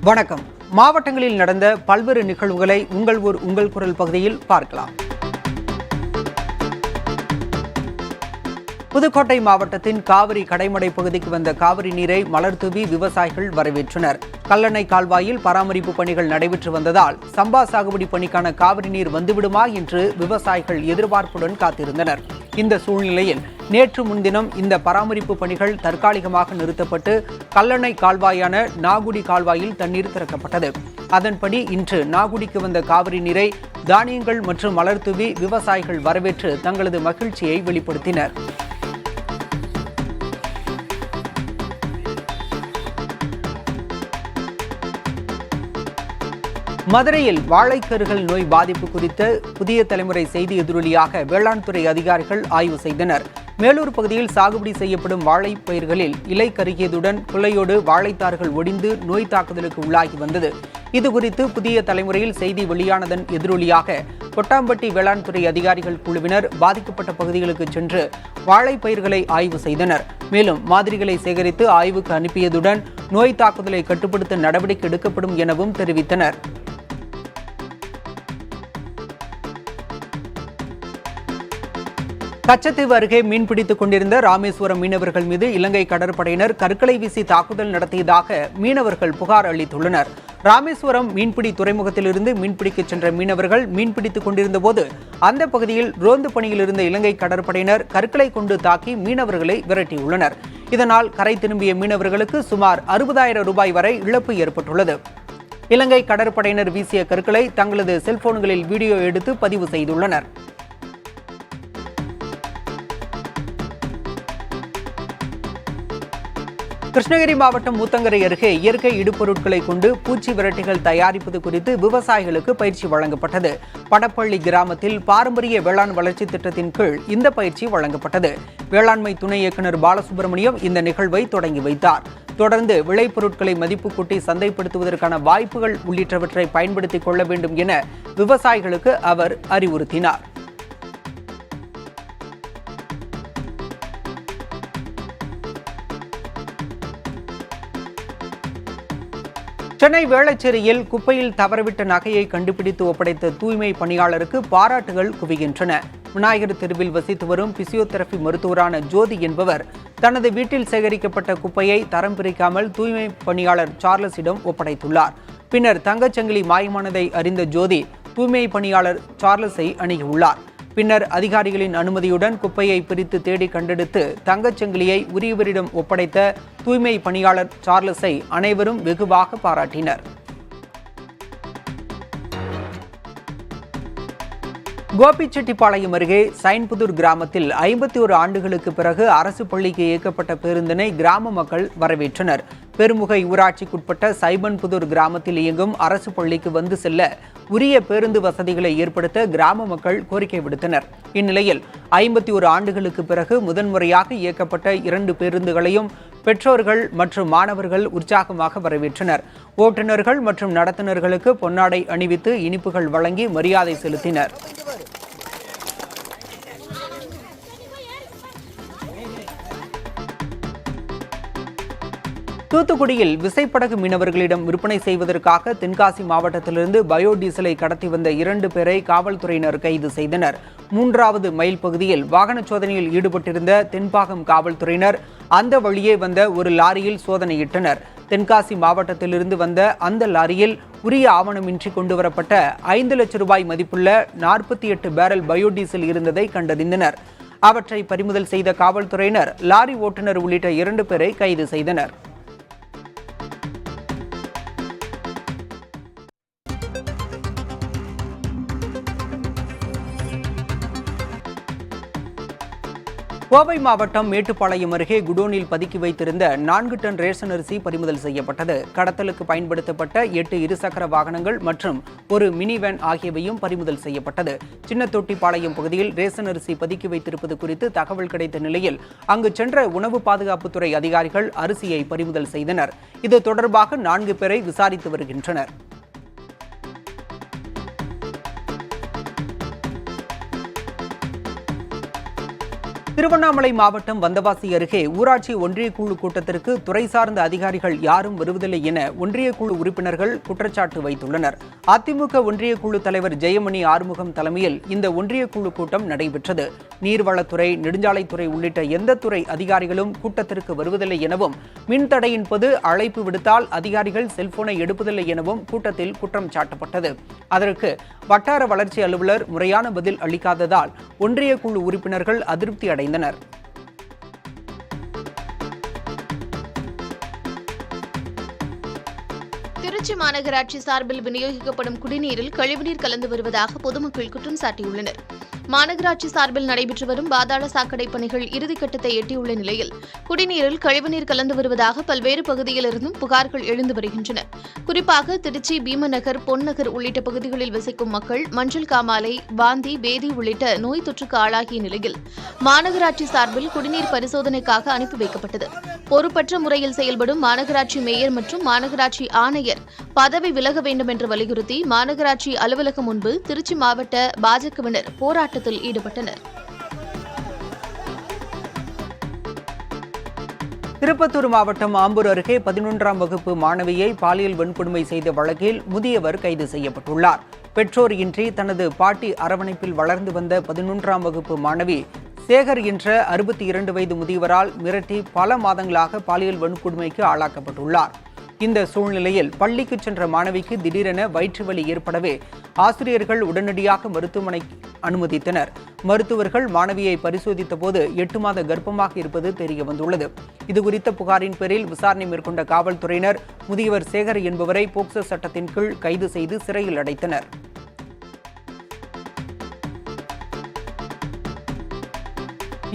வணக்கம். மாவட்டங்களில் நடந்த பல்வேறு நிகழ்வுகளை உங்கள் ஊர் உங்கள் குரல் பகுதியில் பார்க்கலாம். புதுக்கோட்டை மாவட்டத்தின் காவிரி கடைமடை பகுதிக்கு வந்த காவிரி நீரை மலர் தூவி விவசாயிகள் வரவேற்றனர். கல்லணை கால்வாயில் பராமரிப்பு பணிகள் நடைபெற்று வந்ததால் சம்பா சாகுபடி பணிக்கான காவிரி நீர் வந்துவிடுமா என்று விவசாயிகள் எதிர்பார்ப்புடன் காத்திருந்தனர். இந்த சூழ்நிலையில் நேற்று முன்தினம் இந்த பராமரிப்பு பணிகள் தற்காலிகமாக நிறுத்தப்பட்டு கல்லணை கால்வாயான நாகுடி கால்வாயில் தண்ணீர் திறக்கப்பட்டது. அதன்படி இன்று நாகுடிக்கு வந்த காவிரி நீரை தானியங்கள் மற்றும் மலர் தூவி விவசாயிகள் வரவேற்று தங்களது மகிழ்ச்சியை வெளிப்படுத்தினர். மதுரையில் வாழைக்கருகள் நோய் பாதிப்பு குறித்த புதிய தலைமுறை செய்தி எதிரொலியாக வேளாண் துறை அதிகாரிகள் ஆய்வு செய்தனர். மேலூர் பகுதியில் சாகுபடி செய்யப்படும் வாழைப் பயிர்களில் இலை கருகியதுடன் குலையோடு வாழைத்தார்கள் ஒடிந்து நோய் தாக்குதலுக்கு உள்ளாகி வந்தது. இதுகுறித்து புதிய தலைமுறையில் செய்தி வெளியானதன் எதிரொலியாக கொட்டாம்பட்டி வேளாண் துறை அதிகாரிகள் குழுவினர் பாதிக்கப்பட்ட பகுதிகளுக்கு சென்று வாழைப் பயிர்களை ஆய்வு செய்தனர். மேலும் மாதிரிகளை சேகரித்து ஆய்வுக்கு அனுப்பியதுடன் நோய் தாக்குதலை கட்டுப்படுத்த நடவடிக்கை எடுக்கப்படும் எனவும் தெரிவித்தனர். கச்சத்தீவு அருகே மீன்பிடித்துக் கொண்டிருந்த ராமேஸ்வரம் மீனவர்கள் மீது இலங்கை கடற்படையினர் கற்களை வீசி தாக்குதல் நடத்தியதாக மீனவர்கள் புகார் அளித்துள்ளனர். ராமேஸ்வரம் மீன்பிடி துறைமுகத்திலிருந்து மீன்பிடிக்க சென்ற மீனவர்கள் மீன்பிடித்துக் கொண்டிருந்த போது அந்த பகுதியில் ரோந்து பணியில் இருந்த இலங்கை கடற்படையினர் கற்களை கொண்டு தாக்கி மீனவர்களை விரட்டியுள்ளனர். இதனால் கரை திரும்பிய மீனவர்களுக்கு சுமார் 60,000 ரூபாய் வரை இழப்பு ஏற்பட்டுள்ளது. இலங்கை கடற்படையினர் வீசிய கற்களை தங்களது செல்போன்களில் வீடியோ எடுத்து பதிவு செய்துள்ளனர். கிருஷ்ணகிரி மாவட்டம் ஊத்தங்கரை அருகே இயற்கை இடுபொருட்களை கொண்டு பூச்சி விரட்டிகள் தயாரிப்பது குறித்து விவசாயிகளுக்கு பயிற்சி வழங்கப்பட்டது. படப்பள்ளி கிராமத்தில் பாரம்பரிய வேளாண் வளர்ச்சி திட்டத்தின் கீழ் இந்த பயிற்சி வழங்கப்பட்டது. வேளாண்மை துணை இயக்குநர் பாலசுப்ரமணியம் இந்த நிகழ்வை தொடங்கி வைத்தார். தொடர்ந்து விளைபொருட்களை மதிப்பு கூட்டி சந்தைப்படுத்துவதற்கான வாய்ப்புகள் உள்ளிட்டவற்றை பயன்படுத்திக் கொள்ள வேண்டும் என விவசாயிகளுக்கு அவர் அறிவுறுத்தினார். சென்னை வேளச்சேரியில் குப்பையில் தவறவிட்ட நகையை கண்டுபிடித்து ஒப்படைத்த தூய்மை பணியாளருக்கு பாராட்டுகள் குவிகின்றன. விநாயகர் தெருவில் வசித்து வரும் பிசியோதெரபி மருத்துவரான ஜோதி என்பவர் தனது வீட்டில் சேகரிக்கப்பட்ட குப்பையை தரம் பிரிக்காமல் தூய்மை பணியாளர் சார்லஸிடம் ஒப்படைத்துள்ளார். பின்னர் தங்கச்சங்கிலி மாயமானதை அறிந்த ஜோதி தூய்மை பணியாளர் சார்லஸை அணுகியுள்ளார். பின்னர் அதிகாரிகளின் அனுமதியுடன் குப்பையை பிரித்து தேடி கண்டெடுத்து தங்கச்சங்கிலியை உரியவரிடம் ஒப்படைத்த தூய்மை பணியாளர் சார்லஸை அனைவரும் வெகுவாக பாராட்டினர். கோபிச்செட்டிப்பாளையம் அருகே சைன்புதூர் கிராமத்தில் 51 ஆண்டுகளுக்கு பிறகு அரசு பள்ளிக்கு இயக்கப்பட்ட பேருந்தினை கிராம மக்கள் வரவேற்றனர். பெருமுகை ஊராட்சிக்குட்பட்ட சைபன்புதூர் கிராமத்தில் இயங்கும் அரசு பள்ளிக்கு வந்து செல்ல உரிய பேருந்து வசதிகளை ஏற்படுத்த கிராம மக்கள் கோரிக்கை விடுத்தனர். இந்நிலையில் 51 ஆண்டுகளுக்கு பிறகு முதன்முறையாக இயக்கப்பட்ட 2 பேருந்துகளையும் பெற்றோர்கள் மற்றும் மாணவர்கள் உற்சாகமாக வரவேற்றனர். ஓட்டுநர்கள் மற்றும் நடத்துனர்களுக்கு பொன்னாடை அணிவித்து இனிப்புகள் வழங்கி மரியாதை செலுத்தினர். தூத்துக்குடியில் விசைப்படகு மீனவர்களிடம் விற்பனை செய்வதற்காக தென்காசி மாவட்டத்திலிருந்து பயோடீசலை கடத்தி வந்த 2 பேரை காவல்துறையினர் கைது செய்தனர். 3வது மைல் பகுதியில் வாகன சோதனையில் ஈடுபட்டிருந்த தென்பாகம் காவல்துறையினர் அந்த வழியே வந்த ஒரு லாரியில் சோதனையிட்டனர். தென்காசி மாவட்டத்திலிருந்து வந்த அந்த லாரியில் உரிய ஆவணமின்றி கொண்டுவரப்பட்ட 5 லட்சம் ரூபாய் மதிப்புள்ள 48 பேரல் பயோடீசல் இருந்ததை கண்டறிந்தனர். அவற்றை பறிமுதல் செய்த காவல்துறையினர் லாரி ஓட்டுநர் உள்ளிட்ட 2 பேரை கைது செய்தனர். கோவை மாவட்டம் மேட்டுப்பாளையம் அருகே குடோனில் பதுக்கி வைத்திருந்த 4 டன் ரேஷன் அரிசி பறிமுதல் செய்யப்பட்டது. கடத்தலுக்கு பயன்படுத்தப்பட்ட 8 இருசக்கர வாகனங்கள் மற்றும் ஒரு மினி வேன் ஆகியவையும் பறிமுதல் செய்யப்பட்டது. சின்னத்தொட்டிப்பாளையம் பகுதியில் ரேஷன் அரிசி பதுக்கி வைத்திருப்பது குறித்து தகவல் கிடைத்த நிலையில் அங்கு சென்ற உணவு பாதுகாப்புத்துறை அதிகாரிகள் அரிசியை பறிமுதல் செய்தனர். இது தொடர்பாக 4 பேரை விசாரித்து வருகின்றனர். திருவண்ணாமலை மாவட்டம் வந்தவாசி அருகே ஊராட்சி ஒன்றிய குழு கூட்டத்திற்கு துறை சார்ந்த அதிகாரிகள் யாரும் வருவதில்லை என ஒன்றிய குழு உறுப்பினர்கள் குற்றச்சாட்டு வைத்துள்ளனர். அதிமுக ஒன்றிய குழு தலைவர் ஜெயமணி ஆறுமுகம் தலைமையில் இந்த ஒன்றிய குழு கூட்டம் நடைபெற்றது. நீர்வளத்துறை, நெடுஞ்சாலைத்துறை உள்ளிட்ட எந்த துறை அதிகாரிகளும் கூட்டத்திற்கு வருவதில்லை எனவும், மின்தடையின் போது அழைப்பு விடுத்தால் அதிகாரிகள் செல்போனை எடுப்பதில்லை எனவும் கூட்டத்தில் குற்றம் சாட்டப்பட்டது. அதற்கு வட்டார வளர்ச்சி அலுவலர் முறையான பதில் அளிக்காததால் ஒன்றிய குழு உறுப்பினர்கள் அதிருப்தி அடைந்தனர். திருச்சி மாநகராட்சி சார்பில் விநியோகிக்கப்படும் குடிநீரில் கழிவுநீர் கலந்து வருவதாக பொதுமக்கள் குற்றம் சாட்டியுள்ளனர். மாநகராட்சி சார்பில் நடைபெற்று வரும் பாதாள சாக்கடை பணிகள் இறுதிக்கட்டத்தை எட்டியுள்ள நிலையில் குடிநீரில் கழிவுநீர் கலந்து வருவதாக பல்வேறு பகுதியிலிருந்தும் புகார்கள் எழுந்து வருகின்றன. குறிப்பாக திருச்சி, பீமநகர், பொன்னகர் உள்ளிட்ட பகுதிகளில் வசிக்கும் மக்கள் மஞ்சள் காமாலை, வாந்தி, பேதி உள்ளிட்ட நோய் தொற்றுக்கு ஆளாகிய நிலையில் மாநகராட்சி சார்பில் குடிநீர் பரிசோதனைக்காக அனுப்பி வைக்கப்பட்டது. பொறுப்பற்ற முறையில் செயல்படும் மாநகராட்சி மேயர் மற்றும் மாநகராட்சி ஆணையர் பதவி விலக வேண்டும் என்று வலியுறுத்தி மாநகராட்சி அலுவலகம் முன்பு திருச்சி மாவட்ட பாஜகவினர் போராட்டத்தில் ஈடுபட்டனர். திருப்பத்தூர் மாவட்டம் ஆம்பூர் அருகே 11ஆம் வகுப்பு மாணவியை பாலியல் வன்கொடுமை செய்த வழக்கில் முதியவர் கைது செய்யப்பட்டுள்ளார். பெற்றோர் இன்றி தனது பாட்டி அரவணைப்பில் வளர்ந்து வந்த 11ஆம் வகுப்பு மாணவி சேகர் என்ற 62 வயது முதியவரால் மிரட்டி பல மாதங்களாக பாலியல் வன்கொடுமைக்கு ஆளாக்கப்பட்டுள்ளார். இந்த சூழ்நிலையில் பள்ளிக்கு சென்ற மாணவிக்கு திடீரென வயிற்று வலி ஏற்படவே ஆசிரியர்கள் உடனடியாக மருத்துவமனைக்கு அனுமதித்தனர். மருத்துவர்கள் மாணவியை பரிசோதித்த போது 8 மாத கர்ப்பமாக இருப்பது தெரியவந்துள்ளது. இதுகுறித்த புகாரின் பேரில் விசாரணை மேற்கொண்ட காவல்துறையினர் முதியவர் சேகர் என்பவரை போக்சோ சட்டத்தின் கீழ் கைது செய்து சிறையில் அடைத்தனர்.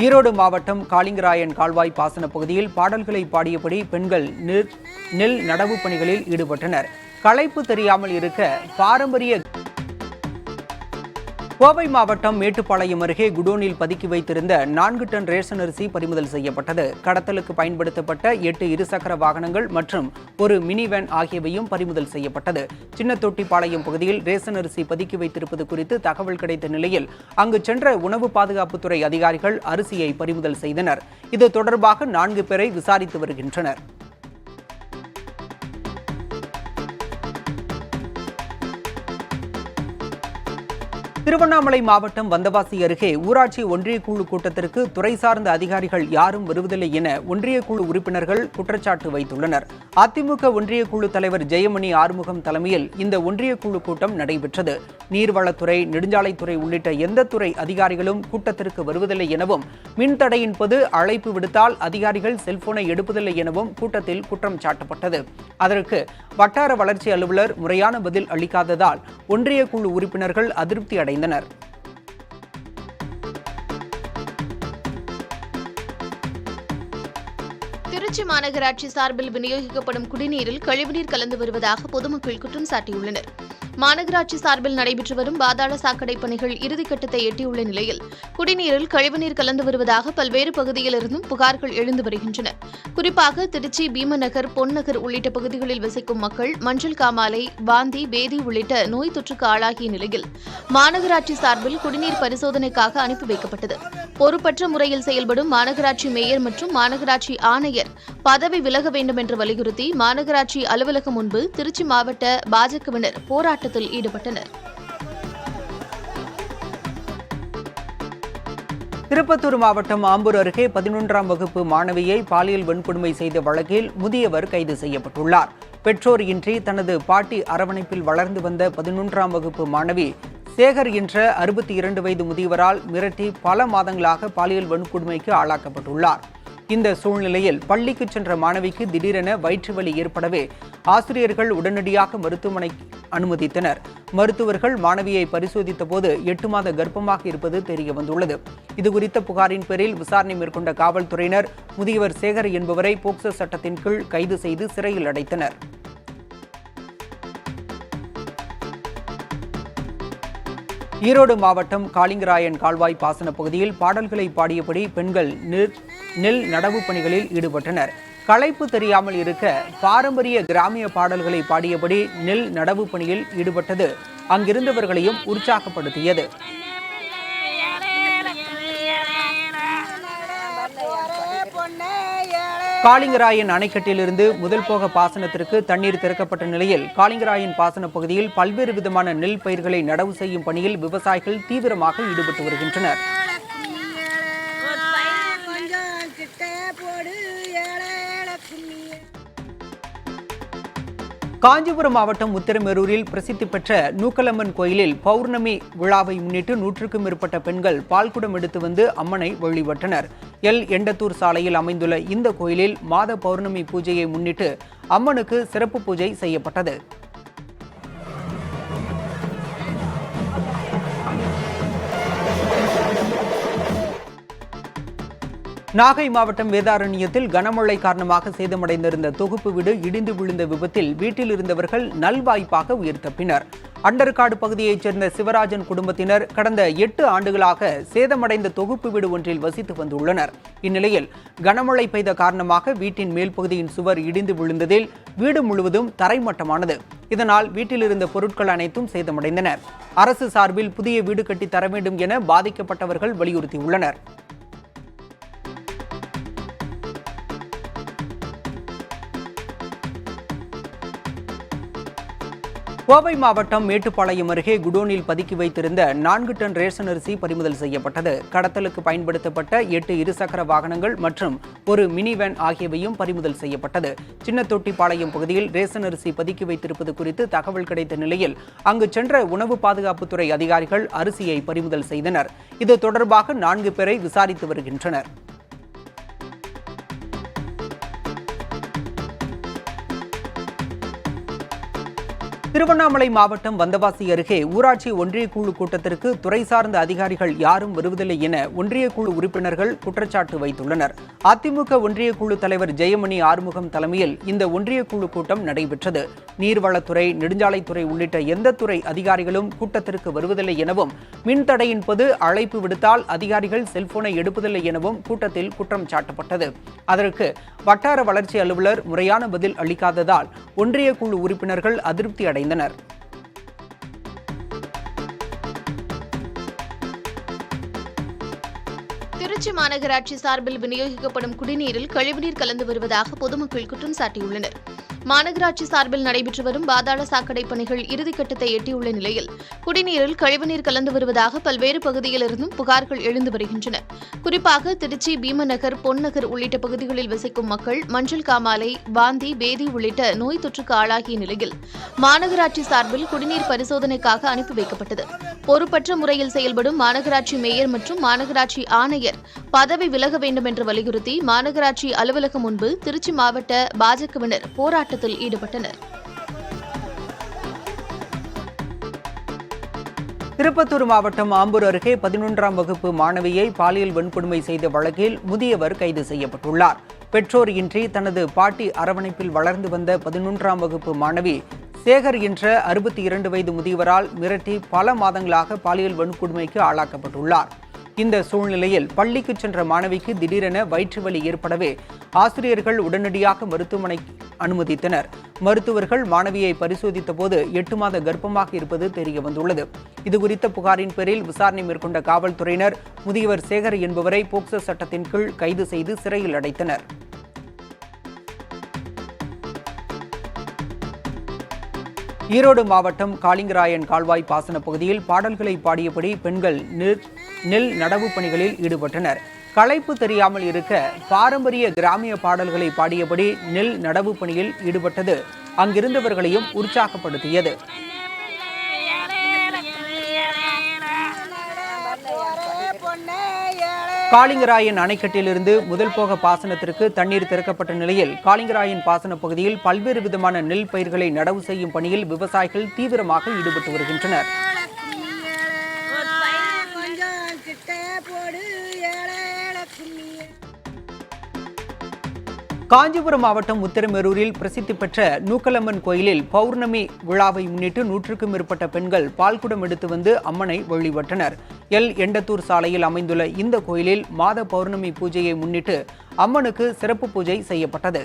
ஈரோடு மாவட்டம் காளிங்கராயன் கால்வாய் பாசன பகுதியில் பாடல்களை பாடியபடி பெண்கள் நெல் நடவு பணிகளில் ஈடுபட்டனர். களைப்பு தெரியாமல் இருக்க பாரம்பரிய. கோவை மாவட்டம் மேட்டுப்பாளையம் அருகே குடோனில் பதுக்கி வைத்திருந்த 4 டன் ரேஷன் அரிசி பறிமுதல் செய்யப்பட்டது. கடத்தலுக்கு பயன்படுத்தப்பட்ட 8 இருசக்கர வாகனங்கள் மற்றும் ஒரு மினி வேன் ஆகியவையும் பறிமுதல் செய்யப்பட்டது. சின்னத்தொட்டிப்பாளையம் பகுதியில் ரேஷன் அரிசி பதுக்கி வைத்திருப்பது குறித்து தகவல் கிடைத்த நிலையில் அங்கு சென்ற உணவு பாதுகாப்புத்துறை அதிகாரிகள் அரிசியை பறிமுதல் செய்தனர். இது தொடர்பாக 4 பேரை விசாரித்து வருகின்றனர். திருவண்ணாமலை மாவட்டம் வந்தவாசி அருகே ஊராட்சி ஒன்றிய குழு கூட்டத்திற்கு துறை சார்ந்த அதிகாரிகள் யாரும் வருவதில்லை என ஒன்றிய குழு உறுப்பினர்கள் குற்றச்சாட்டு வைத்துள்ளனர். அதிமுக ஒன்றிய குழு தலைவர் ஜெயமணி ஆறுமுகம் தலைமையில் இந்த ஒன்றிய குழு கூட்டம் நடைபெற்றது. நீர்வளத்துறை, நெடுஞ்சாலைத்துறை உள்ளிட்ட எந்த துறை அதிகாரிகளும் கூட்டத்திற்கு வருவதில்லை எனவும், மின்தடையின் போது அழைப்பு விடுத்தால் அதிகாரிகள் செல்போனை எடுப்பதில்லை எனவும் கூட்டத்தில் குற்றம் சாட்டப்பட்டது. அதற்கு வட்டார வளர்ச்சி அலுவலர் முறையான பதில் அளிக்காததால் ஒன்றிய குழு உறுப்பினர்கள் அதிருப்தி அடைந்தனர். திருச்சி மாநகராட்சி சார்பில் விநியோகிக்கப்படும் குடிநீரில் கழிவுநீர் கலந்து வருவதாக பொதுமக்கள் குற்றம் சாட்டியுள்ளனர். மாநகராட்சி சார்பில் நடைபெற்று வரும் பாதாள சாக்கடை பணிகள் இறுதிக்கட்டத்தை எட்டியுள்ள நிலையில் குடிநீரில் கழிவுநீர் கலந்து வருவதாக பல்வேறு பகுதியிலிருந்தும் புகார்கள் எழுந்து வருகின்றன. குறிப்பாக திருச்சி, பீமநகர், பொன்னகர் உள்ளிட்ட பகுதிகளில் வசிக்கும் மக்கள் மஞ்சள் காமாலை, வாந்தி, பேதி உள்ளிட்ட நோய் தொற்றுக்கு ஆளாகிய நிலையில் மாநகராட்சி சார்பில் குடிநீர் பரிசோதனைக்காக அனுப்பி வைக்கப்பட்டது. பொறுப்பற்ற முறையில் செயல்படும் மாநகராட்சி மேயர் மற்றும் மாநகராட்சி ஆணையர் பதவி விலக வேண்டும் என்று வலியுறுத்தி மாநகராட்சி அலுவலகம் முன்பு திருச்சி மாவட்ட பாஜகவினர் போராட்டத்தில் ஈடுபட்டனர். திருப்பத்தூர் மாவட்டம் ஆம்பூர் அருகே 11ஆம் வகுப்பு மாணவியை பாலியல் வன்கொடுமை செய்த வழக்கில் முதியவர் கைது செய்யப்பட்டுள்ளார். பெற்றோர் இன்றி தனது பாட்டி அரவணைப்பில் வளர்ந்து வந்த 11ஆம் வகுப்பு மாணவி சேகர் என்ற 62 வயது முதியவரால் மிரட்டி பல மாதங்களாக பாலியல் வன்கொடுமைக்கு ஆளாக்கப்பட்டுள்ளார். இந்த சூழ்நிலையில் பள்ளிக்கு சென்ற மாணவிக்கு திடீரென வயிற்று வலி ஏற்படவே ஆசிரியர்கள் உடனடியாக மருத்துவமனைக்கு அனுமதித்தனர். மருத்துவர்கள் மாணவியை பரிசோதித்த போது 8 மாத கர்ப்பமாக இருப்பது தெரியவந்துள்ளது. இதுகுறித்த புகாரின் பேரில் விசாரணை மேற்கொண்ட காவல்துறையினர் முதியவர் சேகர் என்பவரை போக்சோ சட்டத்தின் கீழ் கைது செய்து சிறையில் அடைத்தனர். ஈரோடு மாவட்டம் காளிங்கராயன் கால்வாய் பாசன பகுதியில் பாடல்களை பாடியபடி பெண்கள் நெல் நடவு பணிகளில் ஈடுபட்டனர். களைப்பு தெரியாமல் இருக்க பாரம்பரிய கிராமிய பாடல்களை பாடியபடி நெல் நடவு பணியில் ஈடுபட்டது அங்கிருந்தவர்களையும் உற்சாகப்படுத்தியது. காளிங்கராயன் அணைக்கட்டிலிருந்து முதல் போக பாசனத்திற்கு தண்ணீர் திறக்கப்பட்ட நிலையில் காளிங்கராயன் பாசன பகுதியில் பல்வேறு விதமான நெல் பயிர்களை நடவு செய்யும் பணியில் விவசாயிகள் தீவிரமாக ஈடுபட்டு வருகின்றனர். காஞ்சிபுரம் மாவட்டம் உத்திரமேரூரில் பிரசித்தி பெற்ற நூக்கலம்மன் கோயிலில் பௌர்ணமி விழாவை முன்னிட்டு 100க்கும் மேற்பட்ட பெண்கள் பால்குடம் எடுத்து வந்து அம்மனை வழிபட்டனர். எண்டத்தூர் சாலையில் அமைந்துள்ள இந்த கோயிலில் மாத பௌர்ணமி பூஜையை முன்னிட்டு அம்மனுக்கு சிறப்பு பூஜை செய்யப்பட்டது. நாகை மாவட்டம் வேதாரண்யத்தில் கனமழை காரணமாக சேதமடைந்திருந்த தொகுப்பு வீடு இடிந்து விழுந்த விபத்தில் வீட்டில் இருந்தவர்கள் நல்வாய்ப்பாக உயிர் தப்பினர். அண்டர்காடு பகுதியைச் சேர்ந்த சிவராஜன் குடும்பத்தினர் கடந்த 8 ஆண்டுகளாக சேதமடைந்த தொகுப்பு வீடு ஒன்றில் வசித்து வந்துள்ளனர். இந்நிலையில் கனமழை பெய்த காரணமாக வீட்டின் மேல் பகுதியின் சுவர் இடிந்து விழுந்ததில் வீடு முழுவதும் தரைமட்டமானது. இதனால் வீட்டில் இருந்த பொருட்கள் அனைத்தும் சேதமடைந்தன. அரசு சார்பில் புதிய வீடு கட்டி தர வேண்டும் என பாதிக்கப்பட்டவர்கள் வலியுறுத்தியுள்ளனர். கோவை மாவட்டம் மேட்டுப்பாளையம் அருகே குடோனில் பதுக்கி வைத்திருந்த 4 டன் ரேஷன் அரிசி பறிமுதல் செய்யப்பட்டது. கடத்தலுக்கு பயன்படுத்தப்பட்ட 8 இருசக்கர வாகனங்கள் மற்றும் ஒரு மினி வேன் ஆகியவையும் பறிமுதல் செய்யப்பட்டது. சின்னத்தொட்டிப்பாளையம் பகுதியில் ரேஷன் அரிசி பதுக்கி வைத்திருப்பது குறித்து தகவல் கிடைத்த நிலையில் அங்கு சென்ற உணவு பாதுகாப்புத்துறை அதிகாரிகள் அரிசியை பறிமுதல் செய்தனர். இது தொடர்பாக 4 பேரை விசாரித்து வருகின்றனர். திருவண்ணாமலை மாவட்டம் வந்தவாசி அருகே ஊராட்சி ஒன்றிய குழு கூட்டத்திற்கு துறை சார்ந்த அதிகாரிகள் யாரும் வருவதில்லை என ஒன்றிய குழு உறுப்பினர்கள் குற்றச்சாட்டு வைத்துள்ளனர். அதிமுக ஒன்றிய குழு தலைவர் ஜெயமணி ஆறுமுகம் தலைமையில் இந்த ஒன்றிய குழு கூட்டம் நடைபெற்றது. நீர்வளத்துறை, நெடுஞ்சாலைத்துறை உள்ளிட்ட எந்த துறை அதிகாரிகளும் கூட்டத்திற்கு வருவதில்லை எனவும், மின்தடையின் போது அழைப்பு விடுத்தால் அதிகாரிகள் செல்போனை எடுப்பதில்லை எனவும் கூட்டத்தில் குற்றம் சாட்டப்பட்டது. அதற்கு வட்டார வளர்ச்சி அலுவலர் முறையான பதில் அளிக்காததால் ஒன்றிய குழு உறுப்பினர்கள் அதிருப்தி அடைந்தனர். திருச்சி மாநகராட்சி சார்பில் விநியோகிக்கப்படும் குடிநீரில் கழிவுநீர் கலந்து வருவதாக பொதுமக்கள் குற்றம் சாட்டியுள்ளனர். மாநகராட்சி சார்பில் நடைபெற்று வரும் பாதாள சாக்கடை பணிகள் இறுதிக்கட்டத்தை எட்டியுள்ள நிலையில் குடிநீரில் கழிவுநீர் கலந்து வருவதாக பல்வேறு பகுதியிலிருந்தும் புகார்கள் எழுந்து வருகின்றன. குறிப்பாக திருச்சி, பீமநகர், பொன்னகர் உள்ளிட்ட பகுதிகளில் வசிக்கும் மக்கள் மஞ்சள் காமாலை, வாந்தி, பேதி உள்ளிட்ட நோய் தொற்றுக்கு ஆளாகிய நிலையில் மாநகராட்சி சார்பில் குடிநீர் பரிசோதனைக்காக அனுப்பி வைக்கப்பட்டது. பொறுப்பற்ற முறையில் செயல்படும் மாநகராட்சி மேயர் மற்றும் மாநகராட்சி ஆணையர் பதவி விலக வேண்டும் என்று வலியுறுத்தி மாநகராட்சி அலுவலகம் முன்பு திருச்சி மாவட்ட பாஜகவினர் போராட்டத்தில் ஈடுபட்டனர். திருப்பத்தூர் மாவட்டம் ஆம்பூர் அருகே 11ஆம் வகுப்பு மாணவியை பாலியல் வன்கொடுமை செய்த வழக்கில் முதியவர் கைது செய்யப்பட்டுள்ளார். பெற்றோர் இன்றி தனது பாட்டி அரவணைப்பில் வளர்ந்து வந்த 11ஆம் வகுப்பு மாணவி சேகர் என்ற 62 வயது முதியவரால் மிரட்டி பல மாதங்களாக பாலியல் வன்கொடுமைக்கு ஆளாக்கப்பட்டுள்ளார். இந்த சூழ்நிலையில் பள்ளிக்கு சென்ற மாணவிக்கு திடீரென வயிற்று வலி ஏற்படவே ஆசிரியர்கள் உடனடியாக மருத்துவமனைக்கு அனுமதித்தனர். மருத்துவர்கள் மாணவியை பரிசோதித்த போது 8 மாத கர்ப்பமாக இருப்பது தெரியவந்துள்ளது. இதுகுறித்த புகாரின் பேரில் விசாரணை மேற்கொண்ட காவல்துறையினர் முதியவர் சேகர் என்பவரை போக்சோ சட்டத்தின் கீழ் கைது செய்து சிறையில் அடைத்தனர். ஈரோடு மாவட்டம் காளிங்கராயன் கால்வாய் பாசன பகுதியில் பாடல்களை பாடியபடி பெண்கள் நெல் நடவு பணிகளில் ஈடுபட்டனர். களைப்பு தெரியாமல் இருக்க பாரம்பரிய கிராமிய பாடல்களை பாடியபடி நெல் நடவு பணியில் ஈடுபட்டது அங்கிருந்தவர்களையும் உற்சாகப்படுத்தியது. காளிங்கராயன் அணைக்கட்டிலிருந்து முதல் போக பாசனத்திற்கு தண்ணீர் திறக்கப்பட்ட நிலையில் காளிங்கராயன் பாசன பகுதியில் பல்வேறு விதமான நெல் பயிர்களை நடவு செய்யும் பணியில் விவசாயிகள் தீவிரமாக ஈடுபட்டு வருகின்றனர். காஞ்சிபுரம் மாவட்டம் உத்திரமேரூரில் பிரசித்தி பெற்ற நூக்கலம்மன் கோயிலில் பௌர்ணமி விழாவை முன்னிட்டு 100க்கும் மேற்பட்ட பெண்கள் பால்குடம் எடுத்து வந்து அம்மனை வழிபட்டனர். எண்டத்தூர் சாலையில் அமைந்துள்ள இந்த கோயிலில் மாத பௌர்ணமி பூஜையை முன்னிட்டு அம்மனுக்கு சிறப்பு பூஜை செய்யப்பட்டது.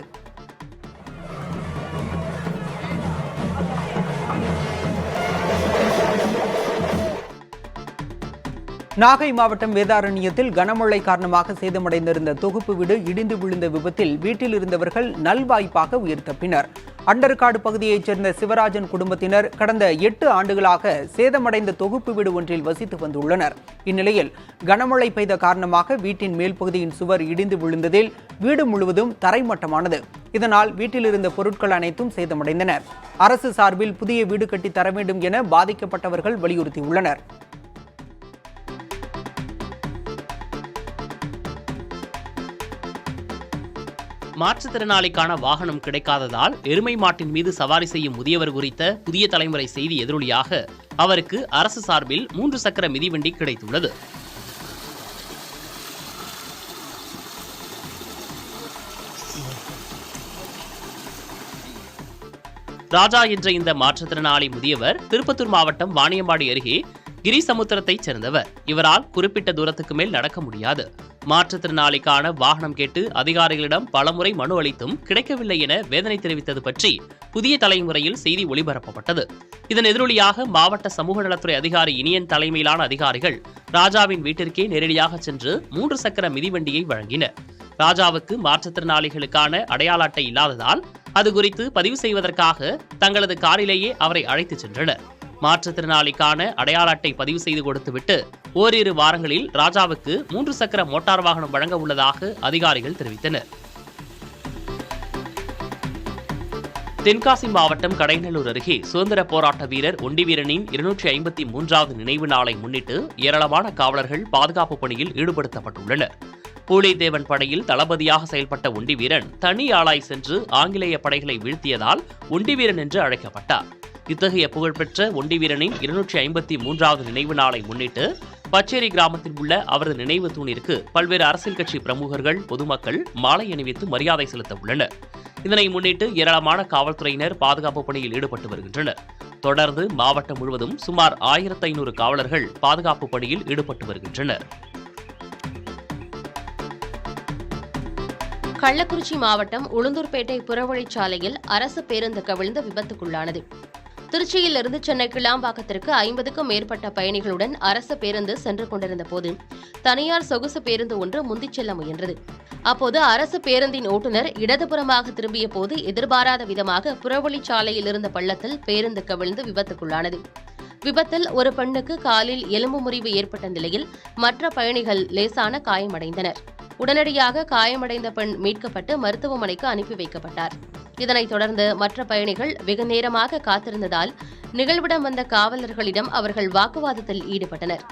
நாகை மாவட்டம் வேதாரண்யத்தில் கனமழை காரணமாக சேதமடைந்திருந்த தொகுப்பு வீடு இடிந்து விழுந்த விபத்தில் வீட்டில் இருந்தவர்கள் நல்வாய்ப்பாக உயிர் தப்பினர். அண்டர்காடு பகுதியைச் சேர்ந்த சிவராஜன் குடும்பத்தினர் கடந்த 8 ஆண்டுகளாக சேதமடைந்த தொகுப்பு வீடு ஒன்றில் வசித்து வந்துள்ளனர். இந்நிலையில் கனமழை பெய்த காரணமாக வீட்டின் மேல் பகுதியின் சுவர் இடிந்து விழுந்ததில் வீடு முழுவதும் தரைமட்டமானது. இதனால் வீட்டில் இருந்த பொருட்கள் அனைத்தும் சேதமடைந்தன. அரசு சார்பில் புதிய வீடு கட்டி தர வேண்டும் என பாதிக்கப்பட்டவர்கள் வலியுறுத்தியுள்ளனர். மாற்றுத்திறனாளிக்கான வாகனம் கிடைக்காததால் எருமை மாட்டின் மீது சவாரி செய்யும் முதியவர் குறித்த புதிய தலைமுறை செய்தி எதிரொலியாக அவருக்கு அரசு சார்பில் 3 சக்கர மிதிவண்டி கிடைத்துள்ளது. ராஜா என்ற இந்த மாற்றுத்திறனாளி முதியவர் திருப்பத்தூர் மாவட்டம் வாணியம்பாடி அருகே கிரிசமுத்திரத்தைச் சேர்ந்தவர். இவரால் குறிப்பிட்ட தூரத்துக்கு மேல் நடக்க முடியாது. மாற்றுத்திறனாளிக்கான வாகனம் கேட்டு அதிகாரிகளிடம் பலமுறை மனு அளித்தும் கிடைக்கவில்லை என வேதனை தெரிவித்தது பற்றி புதிய தலைமுறையில் செய்தி ஒளிபரப்பப்பட்டது. இதன் எதிரொலியாக மாவட்ட சமூக நலத்துறை அதிகாரி இனியன் தலைமையிலான அதிகாரிகள் ராஜாவின் வீட்டிற்கே நேரடியாக சென்று 3 சக்கர மிதிவண்டியை வழங்கினர். ராஜாவுக்கு மாற்றுத்திறனாளிகளுக்கான அடையாள அட்டை இல்லாததால் அது குறித்து பதிவு செய்வதற்காக தங்களது காரிலேயே அவரை அழைத்துச் சென்றனர். மாற்றுத்திறனாளிக்கான அடையாள அட்டை பதிவு செய்து கொடுத்துவிட்டு ஓரிரு வாரங்களில் ராஜாவுக்கு 3 சக்கர மோட்டார் வாகனம் வழங்க உள்ளதாக அதிகாரிகள் தெரிவித்தனர். தென்காசி மாவட்டம் கடைநல்லூர் அருகே சுதந்திர போராட்ட வீரர் ஒண்டிவீரனின் 253வது நினைவு நாளை முன்னிட்டு ஏராளமான காவலர்கள் பாதுகாப்பு பணியில் ஈடுபடுத்தப்பட்டுள்ளனர். பூலித்தேவன் படையில் தளபதியாக செயல்பட்ட ஒண்டிவீரன் தனி ஆளாய் சென்று ஆங்கிலேய படைகளை வீழ்த்தியதால் ஒண்டிவீரன் என்று அழைக்கப்பட்டார். இத்தகைய புகழ்பெற்ற ஒண்டிவீரனின் 253வது நினைவு நாளை முன்னிட்டு பச்சேரி கிராமத்தில் உள்ள அவரது நினைவு தூணிற்கு பல்வேறு அரசியல் கட்சி பிரமுகர்கள், பொதுமக்கள் மாலை அணிவித்து மரியாதை செலுத்த உள்ளனர். இதனை முன்னிட்டு ஏராளமான காவல்துறையினர் பாதுகாப்பு பணியில் ஈடுபட்டு வருகின்றனர். தொடர்ந்து மாவட்டம் முழுவதும் சுமார் 1500 காவலர்கள் பாதுகாப்பு பணியில் ஈடுபட்டு வருகின்றனர். கள்ளக்குறிச்சி மாவட்டம் உளுந்தூர்பேட்டை புறவழிச்சாலையில் அரசு பேருந்து கவிழ்ந்து விபத்துக்குள்ளானது. திருச்சியிலிருந்து சென்னை கிளாம்பாக்கத்திற்கு 50க்கும் மேற்பட்ட பயணிகளுடன் அரசு பேருந்து சென்று கொண்டிருந்த போது தனியார் சொகுசு பேருந்து ஒன்று முந்திச் செல்ல முயன்றது. அப்போது அரசு பேருந்தின் ஓட்டுநர் இடதுபுறமாக திரும்பிய போது எதிர்பாராத விதமாக புறவழிச்சாலையில் இருந்த பள்ளத்தில் பேருந்து கவிழ்ந்து விபத்துக்குள்ளானது. விபத்தில் ஒரு பெண்ணுக்கு காலில் எலும்பு முறிவு ஏற்பட்ட நிலையில் மற்ற பயணிகள் லேசான காயமடைந்தனர். உடனடியாக காயமடைந்த பெண் மீட்கப்பட்டு மருத்துவமனைக்கு அனுப்பி வைக்கப்பட்டார். இதனைத் தொடர்ந்து மற்ற பயணிகள் வெகு நேரமாக காத்திருந்ததால் நிகழ்விடம் வந்த காவலர்களிடம் அவர்கள் வாக்குவாதத்தில் ஈடுபட்டனர்.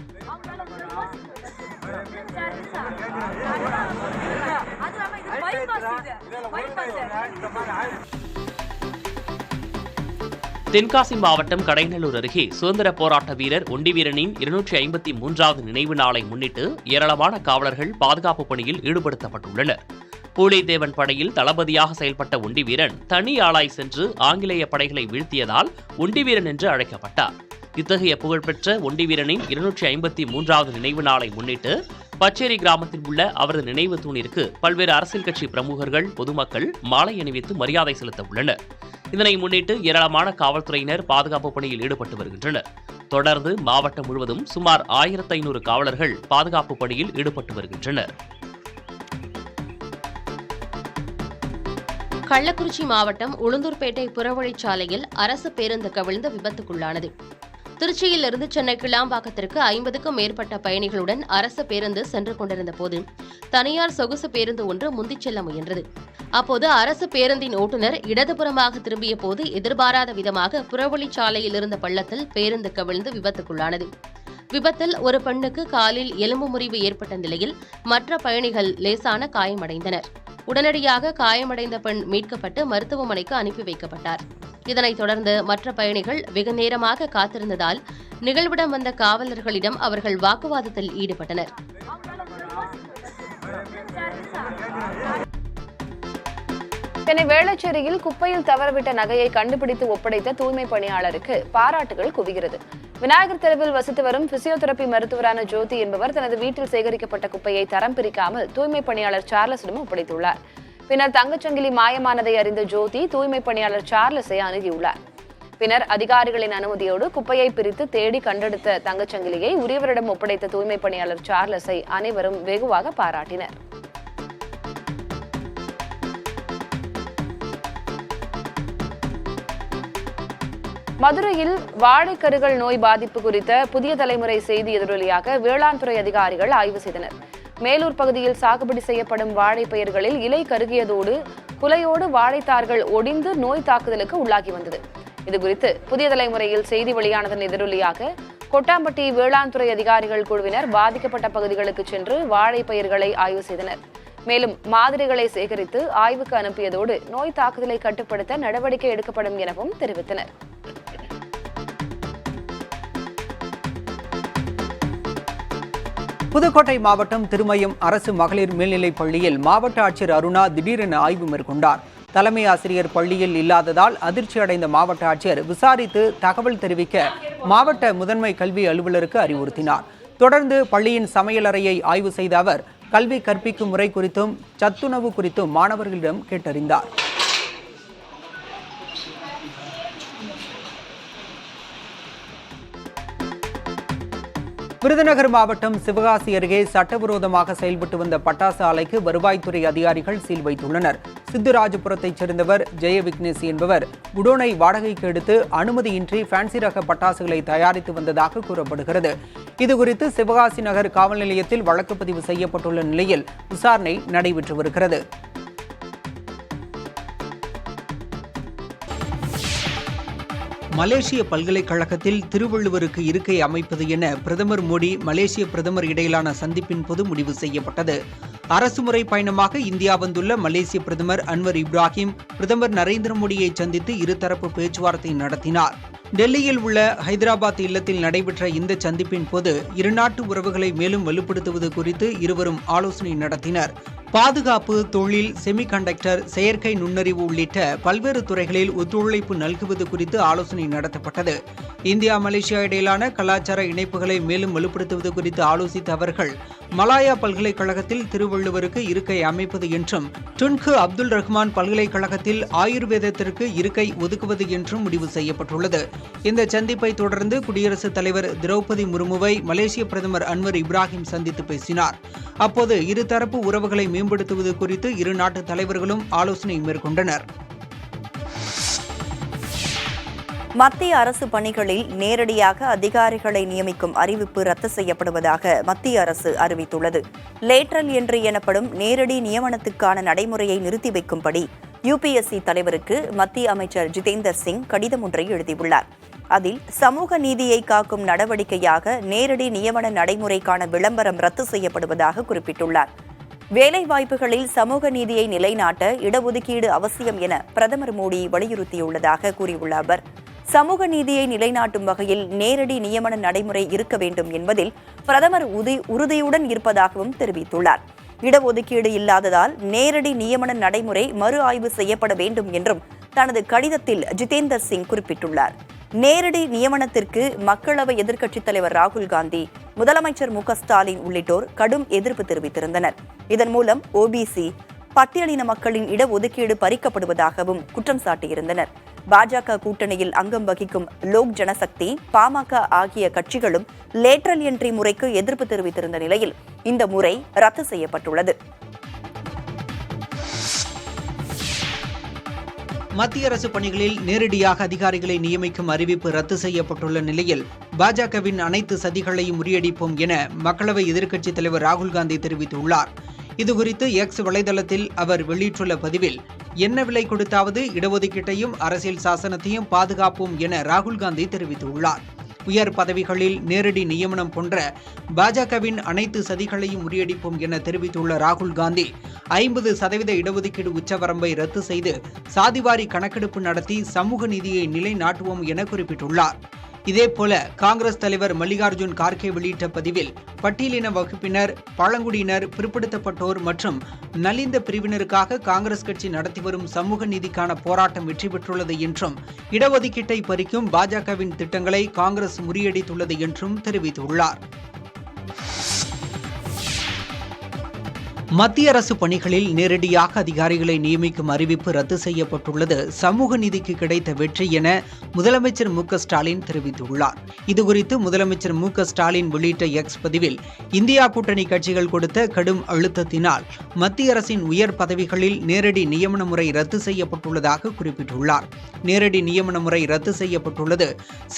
தென்காசி மாவட்டம் கடைநல்லூர் அருகே சுதந்திர போராட்ட வீரர் ஒண்டிவீரனின் 253வது நினைவு நாளை முன்னிட்டு ஏராளமான காவலர்கள் பாதுகாப்பு பணியில் ஈடுபடுத்தப்பட்டுள்ளனர். பூலித்தேவன் படையில் தளபதியாக செயல்பட்ட ஒண்டிவீரன் தனி ஆளாய் சென்று ஆங்கிலேய படைகளை வீழ்த்தியதால் ஒண்டிவீரன் என்று அழைக்கப்பட்டார். இத்தகைய புகழ்பெற்ற ஒண்டிவீரனின் 253வது நினைவு நாளை முன்னிட்டு பச்சேரி கிராமத்தில் உள்ள அவரது நினைவு தூணிற்கு பல்வேறு அரசியல் கட்சி பிரமுகர்கள், பொதுமக்கள் மாலை அணிவித்து மரியாதை செலுத்த உள்ளனர். இதனை முன்னிட்டு ஏராளமான காவல்துறையினர் பாதுகாப்பு பணியில் ஈடுபட்டு வருகின்றனர். தொடர்ந்து மாவட்டம் முழுவதும் சுமார் 1500 காவலர்கள் பாதுகாப்பு பணியில் ஈடுபட்டு வருகின்றனர். கள்ளக்குறிச்சி மாவட்டம் உளுந்தூர்பேட்டை புறவழிச்சாலையில் அரசு பேருந்து கவிழ்ந்து விபத்துக்குள்ளானது. திருச்சியிலிருந்து சென்னை கிளாம்பாக்கத்திற்கு 50க்கும் மேற்பட்ட பயணிகளுடன் அரசு பேருந்து சென்று கொண்டிருந்த போது தனியார் சொகுசு பேருந்து ஒன்று முந்திச் செல்ல முயன்றது. அப்போது அரசு பேருந்தின் ஓட்டுநர் இடதுபுறமாக திரும்பிய போது எதிர்பாராத விதமாக புறவழிச்சாலையில் இருந்த பள்ளத்தில் பேருந்து கவிழ்ந்து விபத்துக்குள்ளானது. விபத்தில் ஒரு பெண்ணுக்கு காலில் எலும்பு முறிவு ஏற்பட்ட நிலையில் மற்ற பயணிகள் லேசான காயமடைந்தனர். உடனடியாக காயமடைந்த பெண் மீட்கப்பட்டு மருத்துவமனைக்கு அனுப்பி வைக்கப்பட்டார். இதனைத் தொடர்ந்து மற்ற பயணிகள் வெகு நேரமாக காத்திருந்ததால் நிகழ்விடம் வந்த காவலர்களிடம் அவர்கள் வாக்குவாதத்தில் ஈடுபட்டனர். சென்னை வேளச்சேரியில் குப்பையில் தவறவிட்ட நகையை கண்டுபிடித்து ஒப்படைத்த தூய்மை பணியாளருக்கு பாராட்டுகள் குவிகிறது. விநாயகர் தெருவில் வசித்து வரும் பிசியோதெரபி மருத்துவரான ஜோதி என்பவர் தனது வீட்டில் சேகரிக்கப்பட்ட குப்பையை தரம் பிரிக்காமல் தூய்மை பணியாளர் சார்லஸிடம் ஒப்படைத்துள்ளார். பின்னர் தங்கச்சங்கிலி மாயமானதை அறிந்த ஜோதி தூய்மை பணியாளர் சார்லஸை அணுகியுள்ளார். பின்னர் அதிகாரிகளின் அனுமதியோடு குப்பையை பிரித்து தேடி கண்டெடுத்த தங்கச்சங்கிலியை உரியவரிடம் ஒப்படைத்த தூய்மை பணியாளர் சார்லஸை அனைவரும் வெகுவாக பாராட்டினர். மதுரையில் வாழைக்கருகள் நோய் பாதிப்பு குறித்த புதிய தலைமுறை செய்தி எதிரொலியாக வேளாண் துறை அதிகாரிகள் ஆய்வு செய்தனர். மேலூர் பகுதியில் சாகுபடி செய்யப்படும் வாழை பயிர்களில் இலை கருகியதோடு குலையோடு வாழைத்தார்கள் ஒடிந்து நோய் தாக்குதலுக்கு உள்ளாகி வந்தது. இதுகுறித்து புதிய தலைமுறையில் செய்தி வெளியானதன் எதிரொலியாக கொட்டாம்பட்டி வேளாண் துறை அதிகாரிகள் குழுவினர் பாதிக்கப்பட்ட பகுதிகளுக்கு சென்று வாழை பயிர்களை ஆய்வு செய்தனர். மேலும் மாதிரிகளை சேகரித்து ஆய்வுக்கு அனுப்பியதோடு நோய் தாக்குதலை கட்டுப்படுத்த நடவடிக்கை எடுக்கப்படும் எனவும் தெரிவித்தனர். புதுக்கோட்டை மாவட்டம் திருமயம் அரசு மகளிர் மேல்நிலைப் பள்ளியில் மாவட்ட ஆட்சியர் அருணா திடீரென ஆய்வு மேற்கொண்டார். தலைமை ஆசிரியர் பள்ளியில் இல்லாததால் அதிர்ச்சி அடைந்த மாவட்ட ஆட்சியர் விசாரித்து தகவல் தெரிவிக்க மாவட்ட முதன்மை கல்வி அலுவலருக்கு அறிவுறுத்தினார். தொடர்ந்து பள்ளியின் சமையலறையை ஆய்வு செய்த அவர் கல்வி கற்பிக்கும் முறை குறித்தும் சத்துணவு குறித்தும் மாணவர்களிடம் கேட்டறிந்தார். விருதுநகர் மாவட்டம் சிவகாசி அருகே சட்டவிரோதமாக செயல்பட்டு வந்த பட்டாசு ஆலைக்கு வருவாய்த்துறை அதிகாரிகள் சீல் வைத்துள்ளனர். சித்துராஜபுரத்தைச் சேர்ந்தவர் ஜெய விக்னேஷ் என்பவர் குடோனை வாடகைக்கு எடுத்து அனுமதியின்றி ஃபேன்சி ரக பட்டாசுகளை தயாரித்து வந்ததாக கூறப்படுகிறது. இதுகுறித்து சிவகாசி நகர் காவல் நிலையத்தில் வழக்கு பதிவு செய்யப்பட்டுள்ள நிலையில் விசாரணை நடைபெற்று வருகிறது. மலேசிய பல்கலைக்கழகத்தில் திருவள்ளுவருக்கு இருக்கை அமைப்பது என பிரதமர் மோடி மலேசிய பிரதமர் இடையிலான சந்திப்பின் போது முடிவு செய்யப்பட்டது. அரசுமுறை பயணமாக இந்தியா வந்துள்ள மலேசிய பிரதமர் அன்வர் இப்ராஹிம் பிரதமர் நரேந்திர மோடியை சந்தித்து இருதரப்பு பேச்சுவார்த்தை நடத்தினார். டெல்லியில் உள்ள ஹைதராபாத் இல்லத்தில் நடைபெற்ற இந்த சந்திப்பின் போது இருநாட்டு உறவுகளை மேலும் வலுப்படுத்துவது குறித்து இருவரும் ஆலோசனை நடத்தினர். பாதுகாப்பு, தொழில், செமிகண்டக்டர், செயற்கை நுண்ணறிவு உள்ளிட்ட பல்வேறு துறைகளில் ஒத்துழைப்பு நல்குவது குறித்து ஆலோசனை நடத்தப்பட்டது. இந்தியா மலேசியா இடையிலான கலாச்சார இணைப்புகளை மேலும் வலுப்படுத்துவது குறித்து ஆலோசித்த அவர்கள் மலாயா பல்கலைக்கழகத்தில் திருவள்ளுவருக்கு இருக்கை அமைப்பது என்றும் டுன்கு அப்துல் ரஹ்மான் பல்கலைக்கழகத்தில் ஆயுர்வேதத்திற்கு இருக்கை ஒதுக்குவது என்றும் முடிவு செய்யப்பட்டுள்ளது. இந்த சந்திப்பை தொடர்ந்து குடியரசுத் தலைவர் திரௌபதி முர்முவை மலேசிய பிரதமர் அன்வர் இப்ராஹிம் சந்தித்து பேசினார். அப்போது இருதரப்பு உறவுகளை மேம்படுத்துவது குறித்து இரு நாட்டு தலைவர்களும் ஆலோசனை மேற்கொண்டனர். மத்திய அரசு பணிகளில் நேரடியாக அதிகாரிகளை நியமிக்கும் அறிவிப்பு ரத்து செய்யப்படுவதாக மத்திய அரசு அறிவித்துள்ளது. லேட்ரல் என்ட்ரி எனப்படும் நேரடி நியமனத்துக்கான நடைமுறையை நிறுத்தி வைக்கும்படி யுபிஎஸ்சி தலைவருக்கு மத்திய அமைச்சர் ஜிதேந்தர் சிங் கடிதம் ஒன்றை எழுதியுள்ளார். அதில் சமூக நீதியை காக்கும் நடவடிக்கையாக நேரடி நியமன நடைமுறைக்கான விளம்பரம் ரத்து செய்யப்படுவதாக குறிப்பிட்டுள்ளார். வேலைவாய்ப்புகளில் சமூக நீதியை நிலைநாட்ட இடஒதுக்கீடு அவசியம் என பிரதமர் மோடி வலியுறுத்தியுள்ளதாக கூறியுள்ள அவர், சமூக நீதியை நிலைநாட்டும் வகையில் நேரடி நியமன நடைமுறை இருக்க வேண்டும் என்பதில் பிரதமர் உறுதியுடன் இருப்பதாகவும் தெரிவித்துள்ளார். இடஒதுக்கீடு இல்லாததால் நேரடி நியமன நடைமுறை மறு ஆய்வு செய்யப்பட வேண்டும் என்றும் தனது கடிதத்தில் ஜிதேந்தர் சிங் குறிப்பிட்டுள்ளார். நேரடி நியமனத்திற்கு மக்களவை எதிர்க்கட்சித் தலைவர் ராகுல் காந்தி, முதலமைச்சர் மு க ஸ்டாலின் உள்ளிட்டோர் கடும் எதிர்ப்பு தெரிவித்திருந்தனர். இதன் மூலம் ஓபிசி, பட்டியலின மக்களின் இடஒதுக்கீடு பறிக்கப்படுவதாகவும் குற்றம் சாட்டியிருந்தனர். பாஜக கூட்டணியில் அங்கம் வகிக்கும் லோக் ஜனசக்தி, பாமக ஆகிய கட்சிகளும் லேட்ரல் என்ட்ரி முறைக்கு எதிர்ப்பு தெரிவித்திருந்த நிலையில் இந்த முறை ரத்து செய்யப்பட்டுள்ளது. மத்திய அரசு பணிகளில் நேரடியாக அதிகாரிகளை நியமிக்கும் அறிவிப்பு ரத்து செய்யப்பட்டுள்ள நிலையில் பாஜகவின் அனைத்து சதிகளையும் முறியடிப்போம் என மக்களவை எதிர்க்கட்சித் தலைவர் ராகுல் காந்தி தெரிவித்துள்ளார். இதுகுறித்து எக்ஸ் வலைதளத்தில் அவர் வெளியிட்டுள்ள பதிவில், என்ன விலை கொடுத்தாவது இடஒதுக்கீட்டையும் அரசியல் சாசனத்தையும் பாதுகாப்போம் என ராகுல் காந்தி தெரிவித்துள்ளார். உயர் பதவிகளில் நேரடி நியமனம் போன்ற பாஜகவின் அனைத்து சதிகளையும் முறியடிப்போம் என தெரிவித்துள்ள ராகுல் காந்தி, 50% இடஒதுக்கீடு உச்சவரம்பை ரத்து செய்து சாதிவாரி கணக்கெடுப்பு நடத்தி சமூக நீதியை நிலைநாட்டுவோம் என குறிப்பிட்டுள்ளார். இதேபோல காங்கிரஸ் தலைவர் மல்லிகார்ஜுன் கார்கே வெளியிட்ட பதிவில், பட்டியலின வகுப்பினர், பழங்குடியினர், பிற்படுத்தப்பட்டோர் மற்றும் நலிந்த பிரிவினருக்காக காங்கிரஸ் கட்சி நடத்தி வரும் சமூக நீதிக்கான போராட்டம் வெற்றி பெற்றுள்ளது என்றும், இடஒதுக்கீட்டை பறிக்கும் பாஜகவின் திட்டங்களை காங்கிரஸ் முறியடித்துள்ளது என்றும் தெரிவித்துள்ளார். மத்திய அரசு பணிகளில் நேரடியாக அதிகாரிகளை நியமிக்கும் அறிவிப்பு ரத்து செய்யப்பட்டுள்ளது சமூக நீதிக்கு கிடைத்த வெற்றி என முதலமைச்சர் மு க ஸ்டாலின் தெரிவித்துள்ளார். இதுகுறித்து முதலமைச்சர் மு க ஸ்டாலின் வெளியிட்ட எக்ஸ் பதிவில், இந்தியா கூட்டணி கட்சிகள் கொடுத்த கடும் அழுத்தத்தினால் மத்திய அரசின் உயர் பதவிகளில் நேரடி நியமன முறை ரத்து செய்யப்பட்டுள்ளதாக குறிப்பிட்டுள்ளார். நேரடி நியமன முறை ரத்து செய்யப்பட்டுள்ளது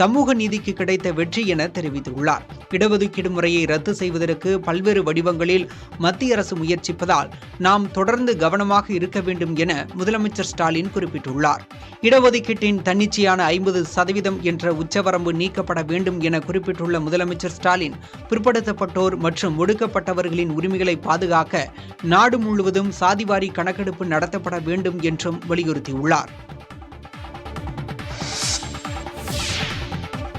சமூக நீதிக்கு கிடைத்த வெற்றி என தெரிவித்துள்ளார். இடஒதுக்கீடு முறையை ரத்து செய்வதற்கு பல்வேறு வடிவங்களில் மத்திய அரசு முயற்சிப்பதால் நாம் தொடர்ந்து கவனமாக இருக்க வேண்டும் என முதலமைச்சர் ஸ்டாலின் குறிப்பிட்டுள்ளார். இடஒதுக்கீட்டின் தன்னிச்சையான 50% என்ற உச்சவரம்பு நீக்கப்பட வேண்டும் என குறிப்பிட்டுள்ள முதலமைச்சர் ஸ்டாலின், பிற்படுத்தப்பட்டோர் மற்றும் ஒடுக்கப்பட்டவர்களின் உரிமைகளை பாதுகாக்க நாடு முழுவதும் சாதிவாரி கணக்கெடுப்பு நடத்தப்பட வேண்டும் என்றும் வலியுறுத்தியுள்ளார்.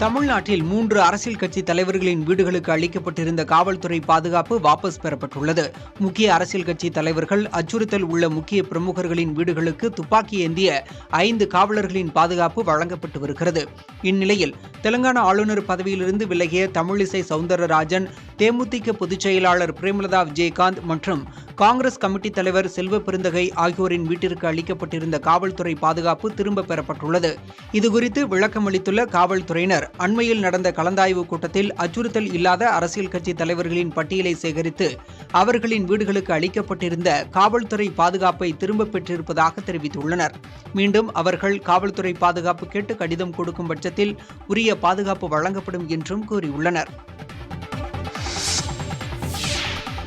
தமிழ்நாட்டில் 3 அரசியல் கட்சி தலைவர்களின் வீடுகளுக்கு அளிக்கப்பட்டிருந்த காவல்துறை பாதுகாப்பு வாபஸ் பெறப்பட்டுள்ளது. முக்கிய அரசியல் கட்சி தலைவர்கள், அச்சுறுத்தல் உள்ள முக்கிய பிரமுகர்களின் வீடுகளுக்கு துப்பாக்கி ஏந்திய 5 காவலர்களின் பாதுகாப்பு வழங்கப்பட்டு வருகிறது. இந்நிலையில் தெலங்கானா ஆளுநர் பதவியிலிருந்து விலகிய தமிழிசை சவுந்தரராஜன், தேமுதிக பொதுச் செயலாளர் பிரேமலதா விஜயகாந்த் மற்றும் காங்கிரஸ் கமிட்டி தலைவர் செல்வ பெருந்தகை ஆகியோரின் வீட்டிற்கு அளிக்கப்பட்டிருந்த காவல்துறை பாதுகாப்பு திரும்ப பெறப்பட்டுள்ளது. இதுகுறித்து விளக்கம் அளித்துள்ள காவல்துறையினர், அண்மையில் நடந்த கலந்தாய்வு கூட்டத்தில் அச்சுறுத்தல் இல்லாத அரசியல் கட்சி தலைவர்களின் பட்டியலை சேகரித்து அவர்களின் வீடுகளுக்கு அளிக்கப்பட்டிருந்த காவல்துறை பாதுகாப்பை திரும்ப பெற்றிருப்பதாக தெரிவித்துள்ளனர். மீண்டும் அவர்கள் காவல்துறை பாதுகாப்பு கேட்டு கடிதம் கொடுக்கும் பட்சத்தில் உரிய பாதுகாப்பு வழங்கப்படும் என்றும் கூறியுள்ளனர்.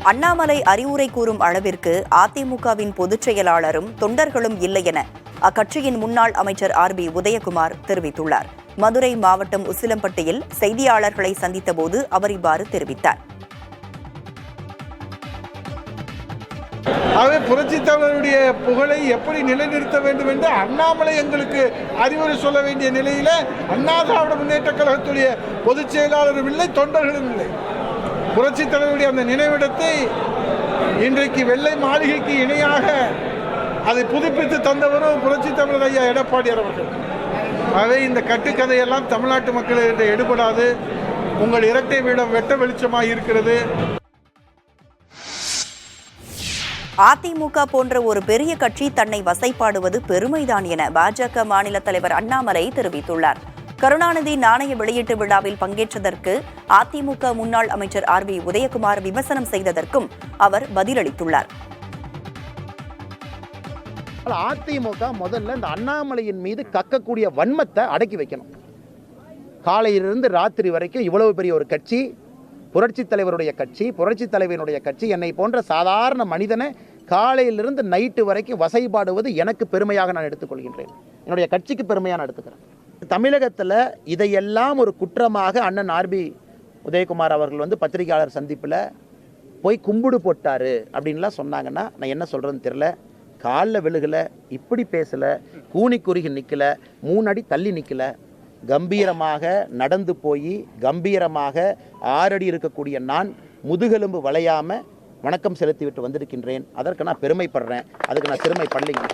அண்ணாமலை அறிவுரை கூறும் அளவிற்கு அதிமுகவின் பொதுச் செயலாளரும் தொண்டர்களும் இல்லை என அக்கட்சியின் முன்னாள் அமைச்சர் RB உதயகுமார் தெரிவித்துள்ளார். மதுரை மாவட்டம் உசிலம்பட்டியில் செய்தியாளர்களை சந்தித்தபோது அவர் இவ்வாறு தெரிவித்தார். ஆகவே புரட்சித் தலைவருடைய புகழை எப்படி நிலைநிறுத்த வேண்டும் என்று அண்ணாமலை எங்களுக்கு அறிவுரை சொல்ல வேண்டிய நிலையில அண்ணா திராவிட முன்னேற்ற கழகத்துடைய பொதுச் செயலாளரும் இல்லை, தொண்டர்களும் இல்லை. புரட்சித் தலைவருடைய அந்த நினைவிடத்தை இன்றைக்கு வெள்ளை மாளிகைக்கு இணையாக அதை புதுப்பித்து தந்தவரும் புரட்சித் தலைவர் ஐயா எடப்பாடியார் அவர்கள். ஆகவே இந்த கட்டுக்கதையெல்லாம் தமிழ்நாட்டு மக்களிடம் எடுபடாது. உங்கள் இரட்டை வீடம் வெட்ட வெளிச்சமாக இருக்கிறது. அதிமுக போன்ற ஒரு பெரிய கட்சி தன்னை வசைபாடுவது பெருமைதான் என பாஜக மாநில தலைவர் அண்ணாமலை தெரிவித்துள்ளார். கருணாநிதி நாணய வெளியீட்டு விழாவில் பங்கேற்றதற்கு அதிமுக முன்னாள் அமைச்சர் RB உதயகுமார் விமர்சனம் செய்ததற்கும் அவர் பதிலளித்துள்ளார். அதிமுக முதல்ல இந்த அண்ணாமலையின் மீது கக்கக்கூடிய வன்மத்தை அடக்கி வைக்கணும். காலையிலிருந்து ராத்திரி வரைக்கும் இவ்வளவு பெரிய ஒரு கட்சி, புரட்சித் தலைவருடைய கட்சி, புரட்சித் தலைவனுடைய கட்சி, என்னை போன்ற சாதாரண மனிதனை காலையிலிருந்து நைட்டு வரைக்கும் வசைபாடுவது எனக்கு பெருமையாக நான் எடுத்துக்கொள்கின்றேன். என்னுடைய கட்சிக்கு பெருமையாக நான் எடுத்துக்கிறேன். தமிழகத்தில் இதையெல்லாம் ஒரு குற்றமாக அண்ணன் RB உதயகுமார் அவர்கள் பத்திரிகையாளர் சந்திப்பில் போய் கும்பிடு போட்டார் அப்படின்லாம் சொன்னாங்கன்னா நான் என்ன சொல்கிறேன்னு தெரியல. காலில் விழுகலை, இப்படி பேசலை, கூனி குறுகி நிற்கலை, 3 அடி தள்ளி நிற்கலை, கம்பீரமாக நடந்து போய் கம்பீரமாக 6 அடி இருக்கக்கூடிய நான் முதுகெலும்பு வளையாமல் வணக்கம் செலுத்திவிட்டு வந்திருக்கின்றேன். அதற்கு நான் பெருமைப்படுறேன். அதுக்கு நான் சிறுமைப்படலைங்க.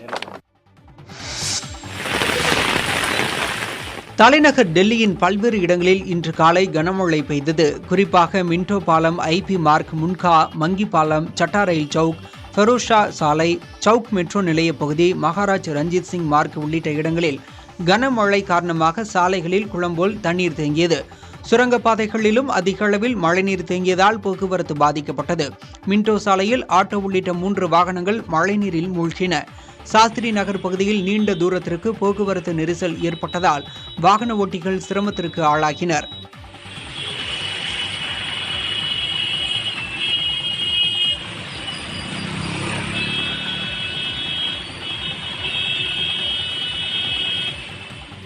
தலைநகர் டெல்லியின் பல்வேறு இடங்களில் இன்று காலை கனமழை பெய்தது. குறிப்பாக மின்டோ பாலம், IP மார்க், முன்கா, மங்கி பாலம், சட்டா ரயில் சவுக், ஃபெரோஷா சாலை, சவுக் மெட்ரோ நிலைய பகுதி, மகாராஜ் ரஞ்சித் சிங் மார்க் உள்ளிட்ட இடங்களில் கனமழை காரணமாக சாலைகளில் குளம்போல் தண்ணீர் தேங்கியது. சுரங்கப்பாதைகளிலும் அதிக அளவில் மழைநீர் தேங்கியதால் போக்குவரத்து பாதிக்கப்பட்டது. மின்டோ சாலையில் ஆட்டோ உள்ளிட்ட 3 வாகனங்கள் மழைநீரில் மூழ்கின. சாஸ்திரி நகர் பகுதியில் நீண்ட தூரத்திற்கு போக்குவரத்து நெரிசல் ஏற்பட்டதால் வாகன ஓட்டிகள் சிரமத்திற்கு ஆளாகினர்.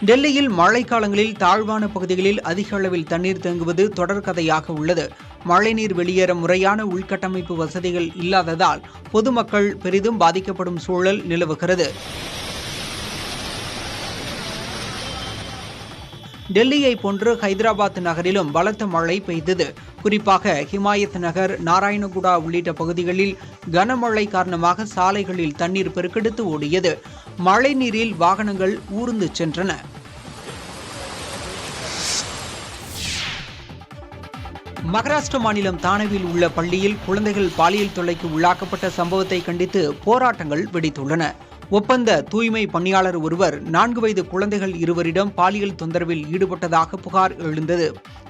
டெல்லியில் மழைக்காலங்களில் தாழ்வான பகுதிகளில் அதிக அளவில் தண்ணீர் தேங்குவது தொடர்கதையாக உள்ளது. மழைநீர் வெளியேற முறையான உள்கட்டமைப்பு வசதிகள் இல்லாததால் பொதுமக்கள் பெரிதும் பாதிக்கப்படும் சூழல் நிலவுகிறது. டெல்லியை போன்று ஹைதராபாத் நகரிலும் பலத்த மழை பெய்தது. குறிப்பாக ஹிமாயத் நகர், நாராயணகுடா உள்ளிட்ட பகுதிகளில் கனமழை காரணமாக சாலைகளில் தண்ணீர் பெருக்கெடுத்து ஓடியது. மழை நீரில் வாகனங்கள் ஊர்ந்து சென்றன. மகாராஷ்டிர மாநிலம் தானேவில் உள்ள பள்ளியில் குழந்தைகள் பாலியல் தொல்லைக்கு உள்ளாக்கப்பட்ட சம்பவத்தை கண்டித்து போராட்டங்கள் வெடித்துள்ளன. ஒப்பந்த தூய்மை பணியாளர் ஒருவர் 4 வயது குழந்தைகள் இருவரிடம் பாலியல் தொந்தரவில் ஈடுபட்டதாக புகார் எழுந்தது.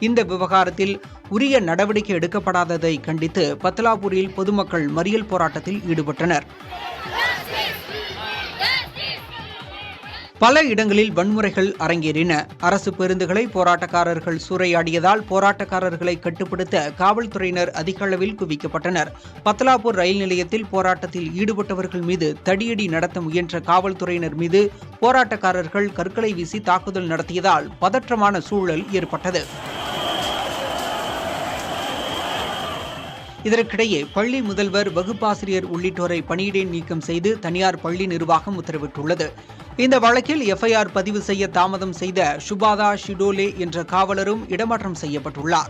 இந்த விவகாரத்தில் உரிய நடவடிக்கை எடுக்கப்படாததை கண்டித்து பத்லாபூரில் பொதுமக்கள் மறியல் போராட்டத்தில் ஈடுபட்டனர். பல இடங்களில் வன்முறைகள் அரங்கேறின. அரசு பேருந்துகளை போராட்டக்காரர்கள் சூறையாடியதால் போராட்டக்காரர்களை கட்டுப்படுத்த காவல்துறையினர் அதிக அளவில் குவிக்கப்பட்டனர். பத்லாபூர் ரயில் நிலையத்தில் போராட்டத்தில் ஈடுபட்டவர்கள் மீது தடியடி நடத்த முயன்ற காவல்துறையினர் மீது போராட்டக்காரர்கள் கற்களை வீசி தாக்குதல் நடத்தியதால் பதற்றமான சூழல் ஏற்பட்டது. இதற்கிடையே பள்ளி முதல்வர், வகுப்பாசிரியர் உள்ளிட்டோரை பணியிடை நீக்கம் செய்து தனியார் பள்ளி நிர்வாகம் உத்தரவிட்டுள்ளது. இந்த வழக்கில் எஃப்ஐஆர் பதிவு செய்ய தாமதம் செய்த சுபாதா ஷிடோலே என்ற காவலரும் இடமாற்றம் செய்யப்பட்டுள்ளார்.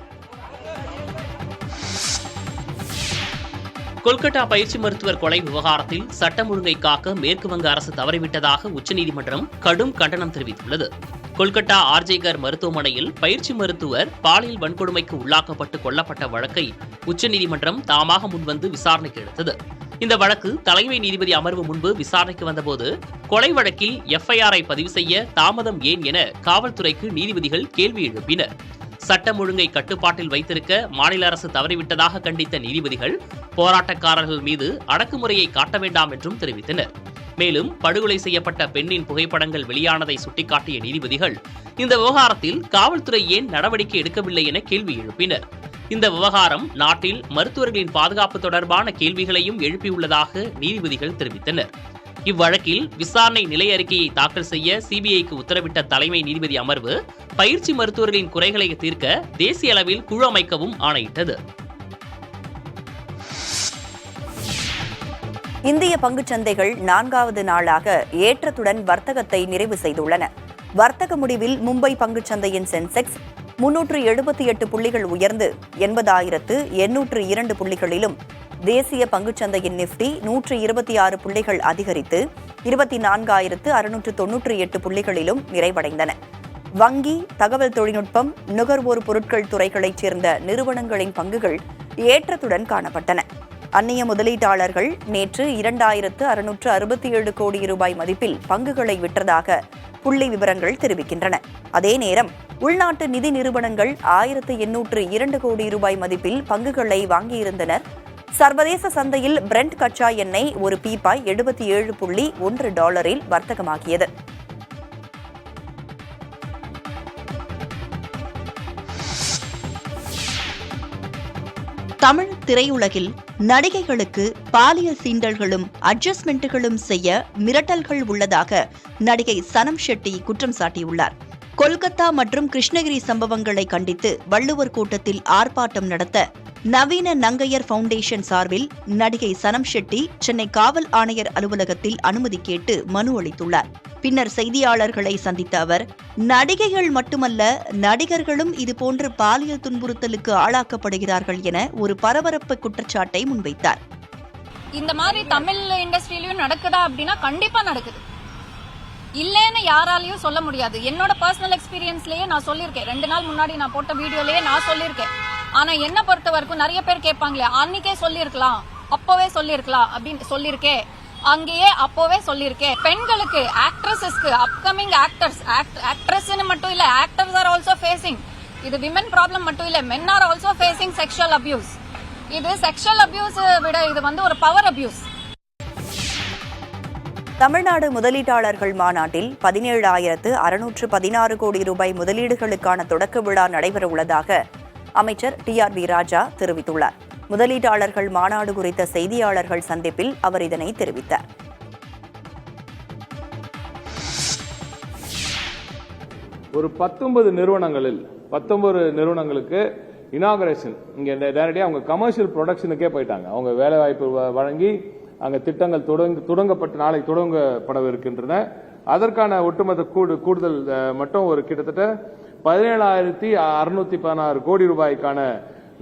கொல்கத்தா பயிற்சி மருத்துவர் கொலை விவகாரத்தில் சட்டம் ஒழுங்கை காக்க மேற்குவங்க அரசு தவறிவிட்டதாக உச்சநீதிமன்றம் கடும் கண்டனம் தெரிவித்துள்ளது. கொல்கத்தா ஆர்ஜேகர் மருத்துவமனையில் பயிற்சி மருத்துவர் பாலியல் வன்கொடுமைக்கு உள்ளாக்கப்பட்டு கொல்லப்பட்ட வழக்கை உச்சநீதிமன்றம் தாமாக முன்வந்து விசாரணைக்கு எடுத்தது. இந்த வழக்கு தலைமை நீதிபதி அமர்வு முன்பு விசாரணைக்கு வந்தபோது கொலை வழக்கில் எஃப்ஐஆரை பதிவு செய்ய தாமதம் ஏன் என காவல்துறைக்கு நீதிபதிகள் கேள்வி எழுப்பினர். சட்டம் ஒழுங்கை கட்டுப்பாட்டில் வைத்திருக்க மாநில அரசு தவறிவிட்டதாக கண்டித்த நீதிபதிகள் போராட்டக்காரர்கள் மீது அடக்குமுறையை காட்ட வேண்டாம் என்றும் தெரிவித்தனர். மேலும் படுகொலை செய்யப்பட்ட பெண்ணின் புகைப்படங்கள் வெளியானதை சுட்டிக்காட்டிய நீதிபதிகள் இந்த விவகாரத்தில் காவல்துறை ஏன் நடவடிக்கை எடுக்கவில்லை என கேள்வி எழுப்பினர். இந்த விவகாரம் நாட்டில் மருத்துவர்களின் பாதுகாப்பு தொடர்பான கேள்விகளையும் எழுப்பியுள்ளதாக நீதிபதிகள் தெரிவித்தனர். இவ்வழக்கில் விசாரணை நிலை அறிக்கையை தாக்கல் செய்ய சிபிஐக்கு உத்தரவிட்ட தலைமை நீதிபதி அமர்வு பயிற்சி மருத்துவர்களின் குறைகளை தீர்க்க தேசிய அளவில் குழு அமைக்கவும் ஆணையிட்டது. இந்திய பங்குச்சந்தைகள் 4வது நாளாக ஏற்றத்துடன் வர்த்தகத்தை நிறைவு செய்துள்ளன. வர்த்தக முடிவில் மும்பை பங்குச்சந்தையின் சென்செக்ஸ் 378 புள்ளிகள் உயர்ந்து 80,802 புள்ளிகளிலும், தேசிய பங்குச்சந்தையின் நிப்டி 126 புள்ளிகள் அதிகரித்து 24,698 புள்ளிகளிலும் நிறைவடைந்தன. வங்கி, தகவல் தொழில்நுட்பம், நுகர்வோர் பொருட்கள் துறைகளைச் சேர்ந்த நிறுவனங்களின் பங்குகள் ஏற்றத்துடன் காணப்பட்டன. அந்நிய முதலீட்டாளர்கள் நேற்று 2,667 கோடி ரூபாய் மதிப்பில் பங்குகளை விற்றதாக புள்ளி விவரங்கள் தெரிவிக்கின்றன. அதே நேரம் உள்நாட்டு நிதி நிறுவனங்கள் 1,802 கோடி ரூபாய் மதிப்பில் பங்குகளை வாங்கியிருந்தனர். சர்வதேச சந்தையில் பிரெண்ட் கச்சா எண்ணெய் ஒரு பீப்பாய் $77.1 வர்த்தகமாகியது. தமிழ் திரையுலகில் நடிகைகளுக்கு பாலியல் சீண்டல்களும் அட்ஜஸ்ட்மெண்ட்டுகளும் செய்ய மிரட்டல்கள் உள்ளதாக நடிகை சனம் ஷெட்டி குற்றம் சாட்டியுள்ளார். கொல்கத்தா மற்றும் கிருஷ்ணகிரி சம்பவங்களை கண்டித்து வள்ளுவர் கூட்டத்தில் ஆர்ப்பாட்டம் நடத்த நவீன நங்கையர் ஃபவுண்டேஷன் சார்பில் நடிகை சனம் ஷெட்டி சென்னை காவல் ஆணையர் அலுவலகத்தில் அனுமதி கேட்டு மனு அளித்துள்ளார். பின்னர் செய்தியாளர்களை சந்தித்த அவர், நடிகைகள் மட்டுமல்ல, நடிகர்களும் இதுபோன்ற பாலியல் துன்புறுத்தலுக்கு ஆளாக்கப்படுகிறார்கள் என ஒரு பரபரப்பு குற்றச்சாட்டை முன்வைத்தார். இந்த மாதிரி தமிழ் இண்டஸ்ட்ரியிலயும் நடக்குதா அப்படின்னா கண்டிப்பா நடக்குது. இல்லைன்னு யாராலையும் சொல்ல முடியாது. என்னோட பர்சனல் எக்ஸ்பீரியன்ஸ்லயே நான் சொல்லியிருக்கேன். 2 நாள் முன்னாடி நான் போட்ட வீடியோலயே நான் சொல்லியிருக்கேன். ஆனா என்ன பொறுத்த வரைக்கும் நிறைய பேர் கேட்பாங்களே, அன்னைக்கே சொல்லியிருக்கலாம், அப்பவே சொல்லியிருக்கலாம் அப்படின்னு சொல்லியிருக்கேன். அங்கேயே அப்போவே சொல்லியிருக்கேன். பெண்களுக்கு, ஆக்ட்ரஸஸ்க்கு, அப்கமிங் ஆக்ட்ரஸ் மட்டும் இல்ல, ஆக்டர்ஸ் ஆர் ஆல்சோ ஃபேசிங். இது விமன் ப்ராப்ளம் மட்டும் இல்ல, மென் are also facing sexual abuse. இது செக்ஷுவல் அபியூஸ் விட இது ஒரு பவர் அபியூஸ். தமிழ்நாடு முதலீட்டாளர்கள் மாநாட்டில் 17,616 கோடி ரூபாய் முதலீடுகளுக்கான தொடக்க விழா நடைபெறவுள்ளதாக அமைச்சர் TRV ராஜா தெரிவித்துள்ளார். முதலீட்டாளர்கள் மாநாடு குறித்த செய்தியாளர்கள் சந்திப்பில் அவர் இதனை தெரிவித்தார். ஒரு 19 நிறுவனங்களுக்கு இனாகரேஷன் இங்கே நேரடியாக அவங்க கமர்ஷியல் ப்ரொடக்ஷனுக்கே போயிட்டாங்க. அவங்க வேலைவாய்ப்பு வழங்கி அங்கே திட்டங்கள் தொடங்கப்பட்டு நாளை தொடங்கப்படவிருக்கின்றன. அதற்கான ஒட்டுமொத்த கூடுதல் மட்டும் ஒரு கிட்டத்தட்ட 17,616 கோடி ரூபாய்க்கான